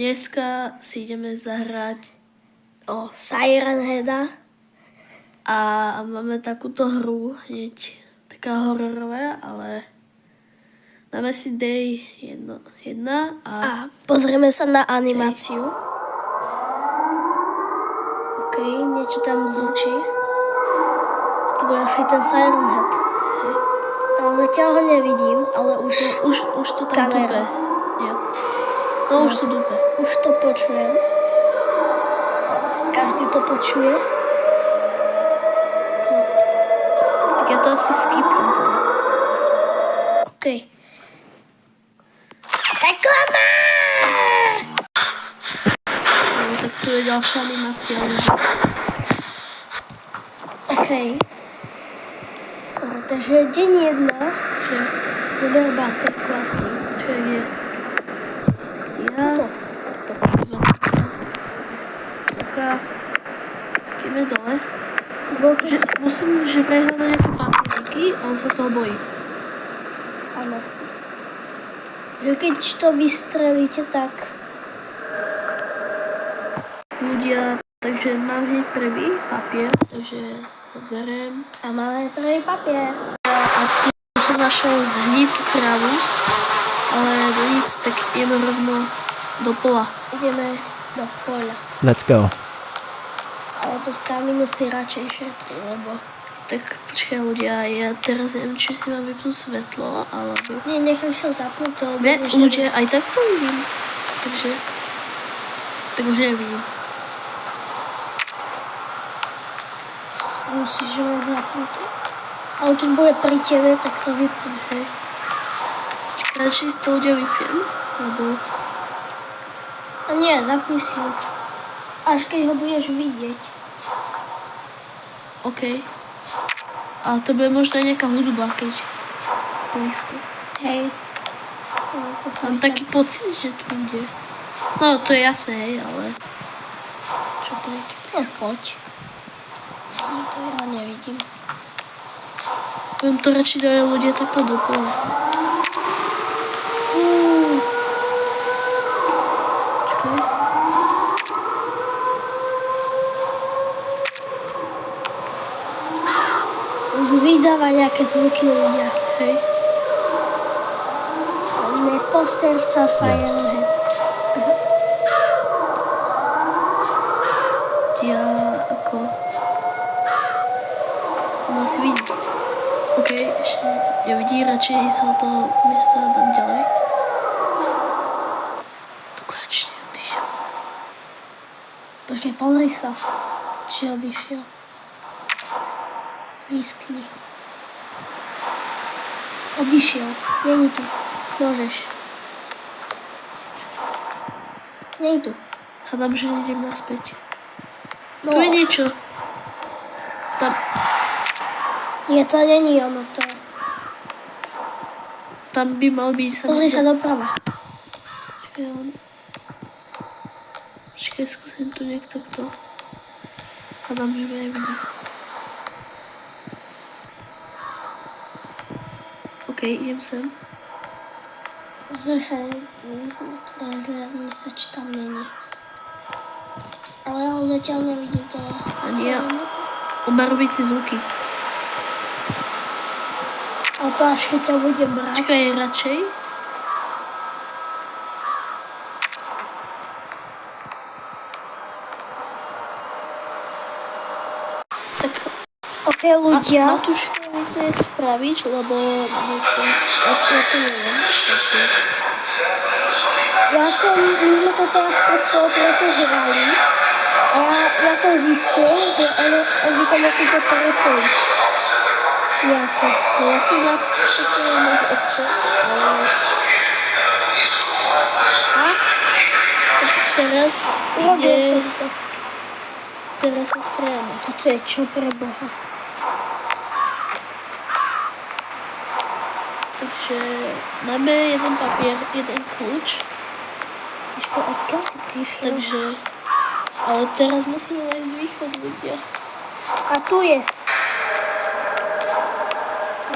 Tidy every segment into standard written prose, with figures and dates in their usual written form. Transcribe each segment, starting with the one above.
Dneska si ideme zahrať O Siren Heada. a máme takúto hru, hneď taká hororová, ale dáme si day 1 A pozrieme sa na animáciu. OK, niečo tam zvučí. To bude asi ten Siren Head. Hej. Ale zatiaľ ho nevidím, ale Už to tam kamera. dupe. Nie. No, už to dupe. Už to počujem. Každý to počuje. Tak ja to asi skipnem teda. OK. Reklama! No, tak tu je ďalšia animácia. OK. Takže deň 1. Že Zoberba, to je klasný. čo je? Ja... Taká... Ideme dole. Musím prehľadať nejaké papieriky a on sa toho bojí. Áno. Že keď to vystrelíte, tak... Ľudia, takže mám hneď prvý papier, takže ho beriem. A máme prvý papier. A tu som našiel zhnitú krávu, ale do nic, tak ideme rovno do pola. Ideme do poľa. Let's go. Ale to staminu si radšej šetri, lebo... Tak počkaj ľudia, ja teraz neviem, či si mám vypnúť svetlo, alebo... Nie, nechaj sa zapnúť to, lebo... Ľudia, aj tak to vidím, takže... Tak už nevidím. Musíš mať zapnuté. Ale keď bude pri tebe, tak to vypne, hej. Čiže radšej si to ľudia vypiem, lebo... A nie, zapni si ho. Až keď ho budeš vidieť. OK. Ale to bude možno aj nejaká hudba, keď... blízko. Hej. No, to sa Mám taký pocit, že tu ide. No, to je jasné, hej, ale... Čo povedať? No, poď. No, to ja nevidím. Budem to radšej dať ľudia takto do pola. Čakaj. Už vydáva nejaké zvuky ľudia. Hej. Neposter sa Siren Head. Ja ako... On asi vidí. OK, ešte nevidí, radšej sa od toho miesta dám ďalej. To konečne odišiel. Počkej, pozri sa. Či odišiel. Vyskni. Odišiel. Není tu. Môžeš. Není tu. Hádam, že nejdem naspäť. No. Tu je niečo. Tam... Nie, to není ono, to je. Tam by mal byť... Pozri sa doprava. Počkaj, skúsim tu nejak takto. Hádam, že ma nevidí. OK, idem sem. Pozri sa, rozhľadni sa, či tam není. Ale ja ho zatiaľ nevidím, to je. Ani ja. On má robiť tie zvuky. A to až keď ťa bude brať. Čakaj, radšej. Tak OK, ľudia. Matúška mi to je spraviť, lebo je to... Ja to neviem. My sme to teraz pred chvíľkou hrali a ja som zistil, že oni to musíte prepojiť. Nejako. Ja som na toto moc expert, ale... A? Tak teraz Urobil je... som to. Teraz sa strieľame. Toto je čo pre Boha. Takže máme jeden papier, jeden kľúč. Ešte odkiaľ si prišiel? Takže... Ale teraz musíme nájsť východ, ľudia. A tu je.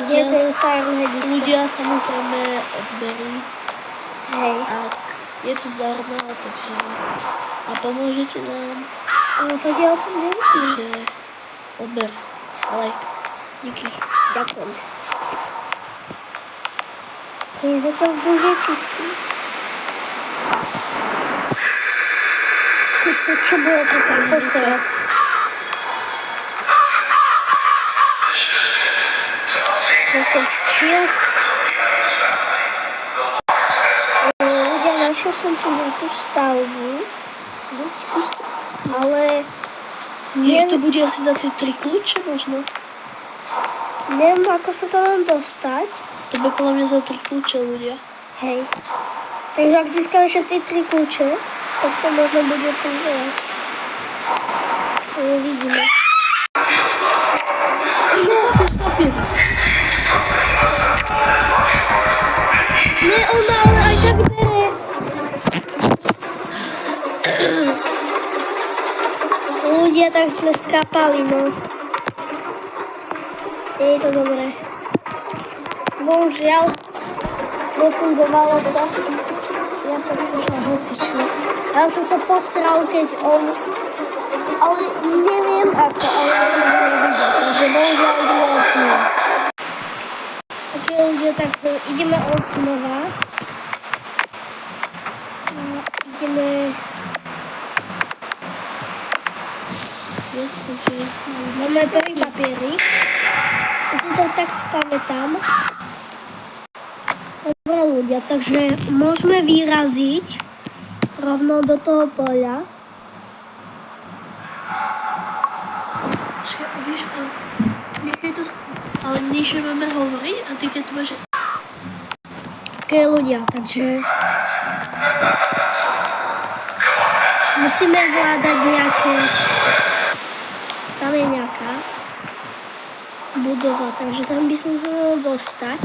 Kde je ten Siren Head? Ľudia samozrejme odberú, Hej. ak Je to zdarma, takže a pomôžete nám, Tak ja o tom neviem. že odber, ale díky. Ďakujem. Keď zatiaľ vzduch je čistý. Pusto, čo bolo to sa počera? Kokos, chill. Ľudia, našiel som tu nejakú stavbu. Skús to. Ale Nie, to bude asi za tie 3 kľúče možno. neviem, ako sa to mám dostať. To bude podľa mňa za 3 kľúče ľudia. Hej. Takže ak získam ešte tie 3 kľúče, tak to možno bude fungovať. To uvidíme. Papier. Nie, on ma ale aj tak bere. Ľudia, tak sme skápali, no. Nie je to dobré. Bohužiaľ, nefungovalo to. Ja som možno hocičo. Ja som sa posral, keď on... Ale neviem ako, ale ja som ho nevidel. Takže bohužiaľ ideme od znova. Ok, ľudia, tak ideme od znova. Ideme... Yes, takže Máme prvý papierik. Už si to tak pamätám. Dobre ľudia, takže môžeme vyraziť rovno do toho poľa. Počkaj, a vieš, nechaj to... Ale niečo máme hovoriť a ty keď to máš... Ok ľudia, takže... Musíme hľadať nejaké... Tam je nejaká budova, takže tam by som sa mohol dostať.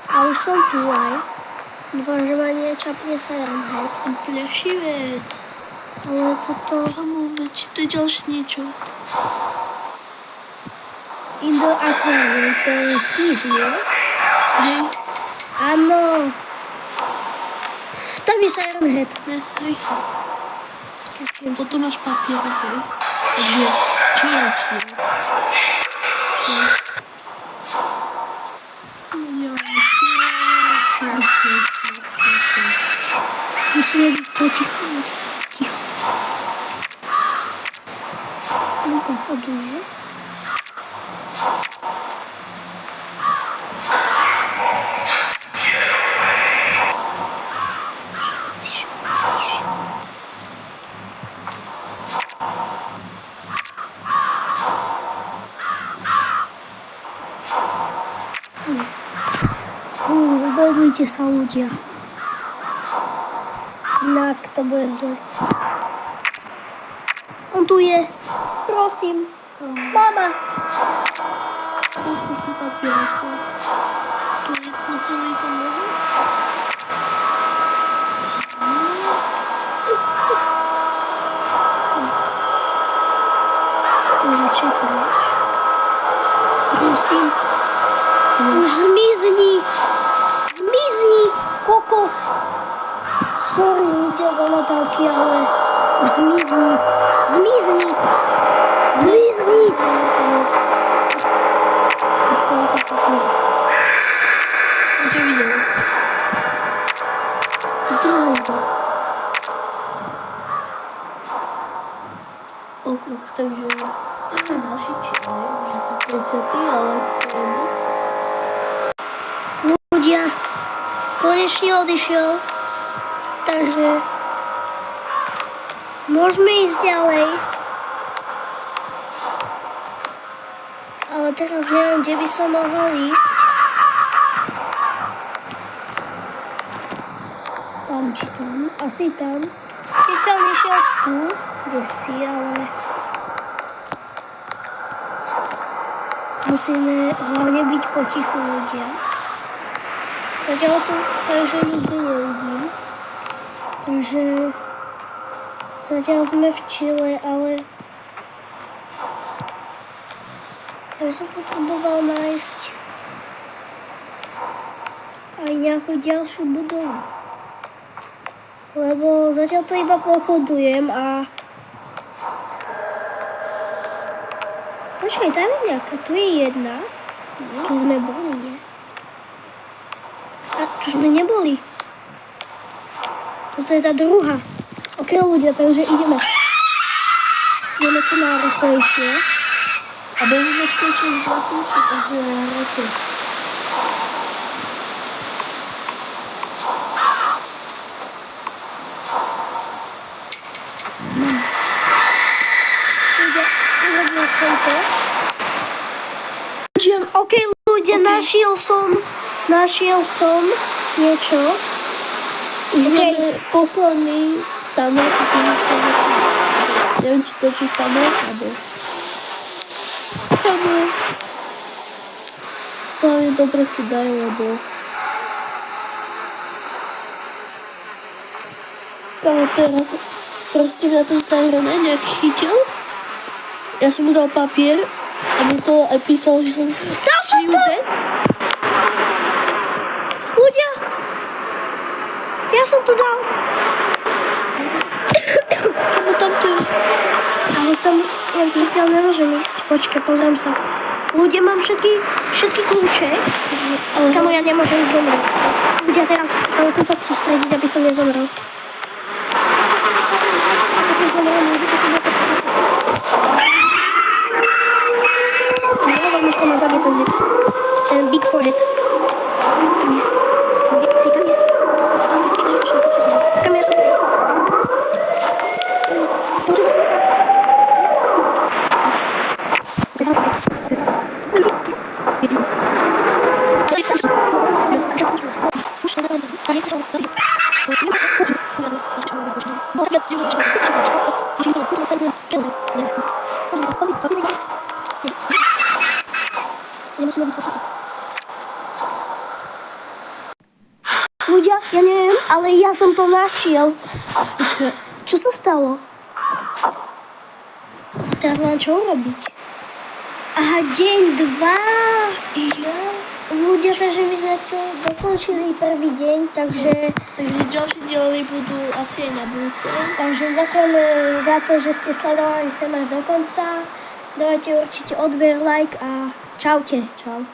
A už som tu aj. Dúfam, že ma nečapne Siren Head. Úplne šivec. Ale toto... Veď to je ďalšie niečo. Indoor aquarium, to je kýž, nie? Hej. Áno. Tam je Siren Head. Ne, hej. Ďakujem sa. Potom máš papier, hej. Takže, chill. Musíme byť potichu. Ticho. No pohoduje. Obojujte sa ľudia. Inak to bude zle. On tu je. Prosím. Mama. Musíš si papier aspoň. To je na celej to môže? Čakaj. Prosím. Už zmizni. Zmizni. Kokos. Sorry, ľudia za natálky, ale už zmizni. Zmizni. Zmizni. On ťa videl. Zdravím to. Okrúh, takže... Naši čili, 30, ale to je jedno. Ľudia, konečne odišiel. Takže môžeme ísť ďalej. Ale teraz neviem, kde by som mohol ísť. Tam či tam, asi tam. Sice on išiel tu, kde si, ale... Musíme hlavne byť potichu, ľudia. Zatiaľ tu takže nikde nevidím. Takže zatiaľ sme v Chile, ale ja by som potreboval nájsť aj nejakú ďalšiu budovu. Lebo zatiaľ to iba pochodujem a... Počkaj, tam je nejaká, tu je jedna. Tu sme boli, nie? A tu sme neboli. Toto je tá druhá. Ok, ľudia, takže ideme. Ideme tu na rýchlejšie. A budeme skočiť z kľúče, takže roky. Ľudia, urobil som to. Ok, ľudia, našiel som niečo. Už máme posledný stanok a ten stanok. Neviem, či to je stanok, alebo... To je dobre si dajú, lebo... Kámo, teraz proste na ten Sahrana nejak chytil. Ja som mu dal papier a mi to aj písal, že som si... Dal som to! Ľudia! Ja som to dal! Kámo, tam to je... Ale tam ja zatiaľ nemôžem ísť. Počkaj, pozriem sa. Ľudia, mám všetky kľúče. Kamo, ja nemôžem zomrieť. Ľudia, teraz sa musím fakt sústrediť, aby som nezomrel. Ako zomrel, ľudia, to bude tak možno ma zabije ten hit. Ten Big Forehead. Kam ja som? Ľudia, ja neviem, ale ja som to našiel. Počkaj, Čo sa stalo? Teraz mám čo urobiť? Aha, deň 2. ja... Ľudia, takže my sme to dokončili prvý deň, takže ďalšie diely budú asi aj na budúce. Takže ďakujeme za to, že ste sledovali sem až do konca. Dajte určite odber, like a čaute. Čau.